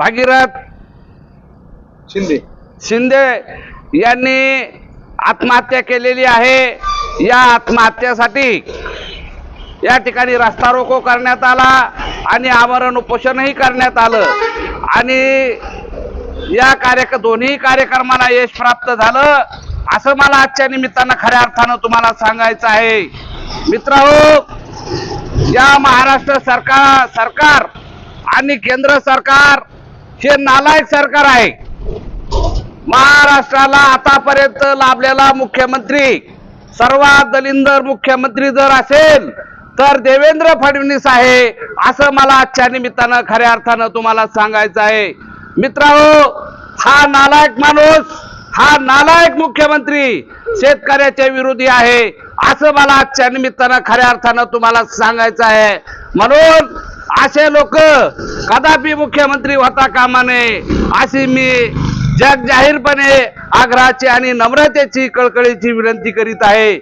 भागीरथ शिंदे यांनी आत्महत्या केलेली आहे। या आत्महत्येसाठी या ठिकाणी रस्ता रोको करण्यात आला आणि आमरण उपोषणही करण्यात आलं आणि या दोन्ही कार्यक्रमाला यश प्राप्त झालं असं मला आजच्या निमित्तानं खऱ्या अर्थानं तुम्हाला सांगायचं आहे। मित्रांनो, या महाराष्ट्र सरकार आणि केंद्र सरकार हे नालायक सरकार आहे। महाराष्ट्राला आतापर्यंत लाभलेला मुख्यमंत्री सर्वात दलिंदर मुख्यमंत्री जर असेल तर देवेंद्र फडणवीस आहे असं मला आजच्या निमित्तानं खऱ्या अर्थानं तुम्हाला सांगायचं आहे। मित्रांनो, हा नालायक माणूस, हा नालायक मुख्यमंत्री शेतकऱ्याच्या विरोधी आहे असं मला आजच्या निमित्तानं खऱ्या अर्थानं तुम्हाला सांगायचं आहे। म्हणून असे लोक कदापि मुख्यमंत्री होता कामा नये अशी मी जाहीरपणे आग्रहाची आणि नम्रतेची कळकळीची विनंती करीत आहे।